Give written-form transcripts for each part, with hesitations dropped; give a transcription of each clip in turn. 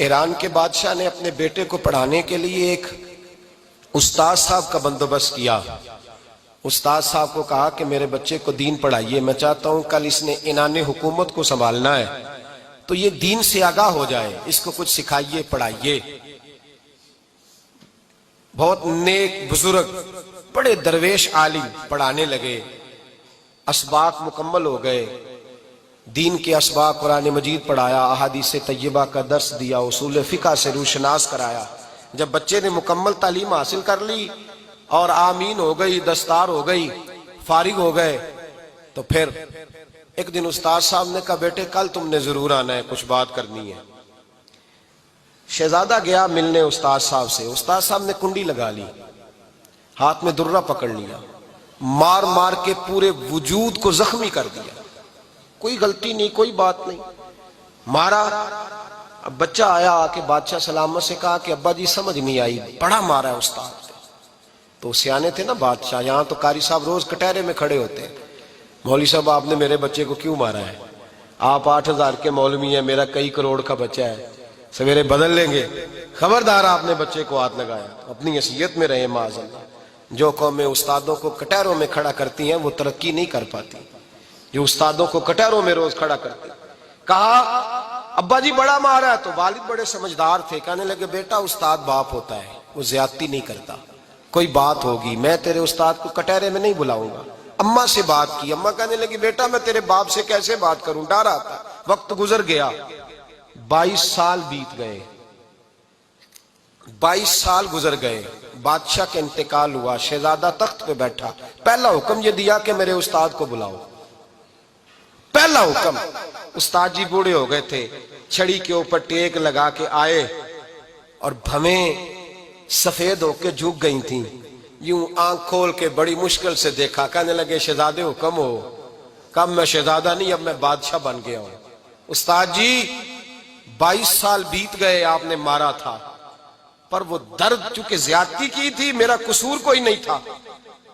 ایران کے بادشاہ نے اپنے بیٹے کو پڑھانے کے لیے ایک استاد صاحب کا بندوبست کیا۔ استاد صاحب کو کہا کہ میرے بچے کو دین پڑھائیے، میں چاہتا ہوں کل اس نے عنان حکومت کو سنبھالنا ہے تو یہ دین سے آگاہ ہو جائے، اس کو کچھ سکھائیے، پڑھائیے۔ بہت نیک بزرگ بڑے درویش عالم پڑھانے لگے، اسباق مکمل ہو گئے، دین کے اسباق قرآن مجید پڑھایا، احادیث طیبہ کا درس دیا، اصول فقہ سے روشناس کرایا۔ جب بچے نے مکمل تعلیم حاصل کر لی اور آمین ہو گئی، دستار ہو گئی، فارغ ہو گئے، تو پھر ایک دن استاد صاحب نے کہا بیٹے کل تم نے ضرور آنا ہے، کچھ بات کرنی ہے۔ شہزادہ گیا ملنے استاد صاحب سے، استاد صاحب نے کنڈی لگا لی، ہاتھ میں درہ پکڑ لیا، مار مار کے پورے وجود کو زخمی کر دیا، کوئی غلطی نہیں، کوئی بات نہیں، مارا۔ اب بچہ آیا آ کے بادشاہ سلامت سے کہا کہ ابا جی سمجھ نہیں آئی، بڑا مارا ہے استاد۔ تو سیانے تھے نا بادشاہ، یہاں تو قاری صاحب روز کٹہرے میں کھڑے ہوتے ہیں، مولوی صاحب آپ نے میرے بچے کو کیوں مارا ہے؟ آپ 8,000 کے مولوی ہیں، میرا کئی کروڑ کا بچہ ہے، سویرے بدل لیں گے، خبردار آپ نے بچے کو ہاتھ لگایا، اپنی حیثیت میں رہے معاذ اللہ۔ جو قومیں استادوں کو کٹہروں میں کھڑا کرتی ہیں وہ ترقی نہیں کر پاتی، جو استادوں کو کٹہروں میں روز کھڑا کرتے۔ کہا ابا جی بڑا مارا ہے، تو والد بڑے سمجھدار تھے، کہنے لگے بیٹا استاد باپ ہوتا ہے، وہ زیادتی نہیں کرتا، کوئی بات ہوگی، میں تیرے استاد کو کٹہرے میں نہیں بلاؤں گا۔ اماں سے بات کی، اماں کہنے لگی بیٹا میں تیرے باپ سے کیسے بات کروں، ڈر آتا۔ وقت گزر گیا، 22 سال بیت گئے، 22 سال گزر گئے، بادشاہ کا انتقال ہوا، شہزادہ تخت پہ بیٹھا، پہلا حکم یہ دیا کہ میرے استاد کو بلاؤ، پہلا حکم۔ استاد جی بوڑھے ہو گئے تھے، چھڑی کے اوپر ٹیک لگا کے آئے اور بھویں سفید ہو کے جھک گئی تھیں، یوں آنکھ کھول کے بڑی مشکل سے دیکھا، کہنے لگے شہزادے حکم ہو۔ کب میں شہزادہ نہیں، اب میں بادشاہ بن گیا ہوں۔ استاد جی 22 سال بیت گئے، آپ نے مارا تھا، پر وہ درد چونکہ زیادتی کی تھی، میرا قصور کوئی نہیں تھا،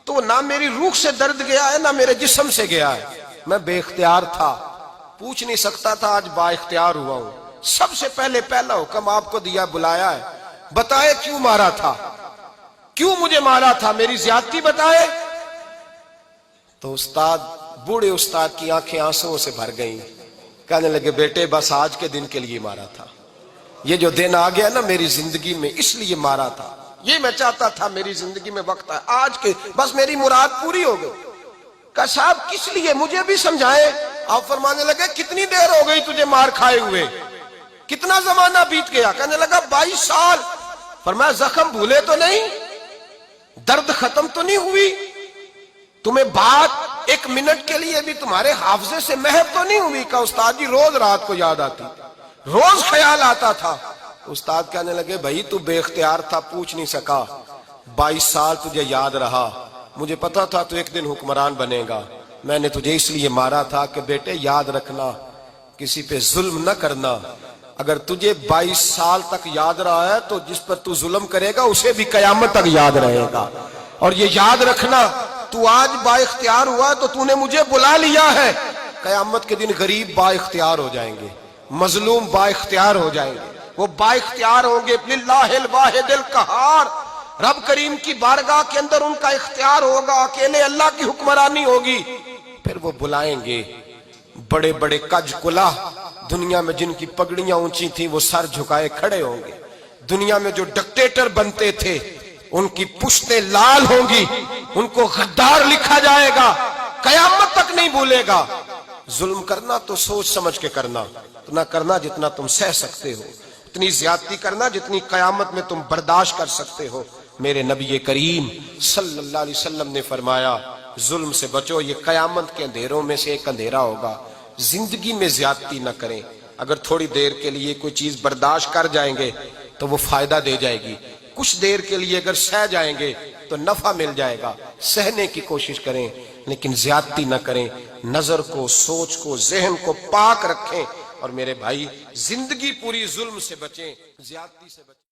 تو نہ میری روح سے درد گیا ہے نہ میرے جسم سے گیا ہے، میں بے اختیار تھا، پوچھ نہیں سکتا تھا، آج با اختیار ہوا ہوں۔ سب سے پہلے پہلا حکم آپ کو دیا، بلایا ہے، بتائے کیوں مارا تھا، کیوں مجھے مارا تھا، میری زیادتی بتائے۔ تو استاد، بوڑھے استاد کی آنکھیں آنسوؤں سے بھر گئیں، کہنے لگے بیٹے بس آج کے دن کے لیے مارا تھا، یہ جو دن آ گیا نا میری زندگی میں اس لیے مارا تھا، یہ میں چاہتا تھا میری زندگی میں وقت ہے، آج کے بس میری مراد پوری ہو گئی۔ کہا صاحب کس لیے، مجھے بھی سمجھائیں۔ آپ فرمانے لگے کتنی دیر ہو گئی تجھے مار کھائے ہوئے، کتنا زمانہ بیت گیا؟ کہنے لگا 22 سال۔ فرمایا زخم بھولے تو نہیں، درد ختم تو نہیں ہوئی، تمہیں بات ایک منٹ کے لیے بھی تمہارے حافظے سے محو تو نہیں ہوئی؟ کہا استاد جی روز رات کو یاد آتی، روز خیال آتا تھا۔ استاد کہنے لگے بھائی تو بے اختیار تھا، پوچھ نہیں سکا، 22 سال تجھے یاد رہا، مجھے پتا تھا تو ایک دن حکمران بنے گا، میں نے تجھے اس لیے مارا تھا کہ بیٹے یاد رکھنا، کسی پہ ظلم نہ کرنا، اگر تجھے 22 سال تک یاد رہا ہے تو جس پر تو ظلم کرے گا اسے بھی قیامت تک یاد رہے گا، اور یہ یاد رکھنا تو آج با اختیار ہوا تو تو نے مجھے بلا لیا ہے، قیامت کے دن غریب با اختیار ہو جائیں گے، مظلوم با اختیار ہو جائیں گے، وہ با اختیار ہوں گے للہ الواحد القہار، رب کریم کی بارگاہ کے اندر ان کا اختیار ہوگا، اکیلے اللہ کی حکمرانی ہوگی، پھر وہ بلائیں گے بڑے بڑے کج کلا، دنیا میں جن کی پگڑیاں اونچی تھیں وہ سر جھکائے کھڑے ہوں گے، دنیا میں جو ڈکٹیٹر بنتے تھے ان کی پشتیں لال ہوں گی، ان کو غدار لکھا جائے گا، قیامت تک نہیں بھولے گا۔ ظلم کرنا تو سوچ سمجھ کے کرنا، اتنا کرنا جتنا تم سہ سکتے ہو، اتنی زیادتی کرنا جتنی قیامت میں تم برداشت کر سکتے ہو۔ میرے نبی کریم صلی اللہ علیہ وسلم نے فرمایا ظلم سے بچو، یہ قیامت کے اندھیروں میں سے ایک اندھیرا ہوگا، زندگی میں زیادتی نہ کریں، اگر تھوڑی دیر کے لیے کوئی چیز برداشت کر جائیں گے تو وہ فائدہ دے جائے گی، کچھ دیر کے لیے اگر سہ جائیں گے تو نفع مل جائے گا، سہنے کی کوشش کریں لیکن زیادتی نہ کریں، نظر کو، سوچ کو، ذہن کو پاک رکھیں، اور میرے بھائی زندگی پوری ظلم سے بچیں، زیادتی سے بچیں۔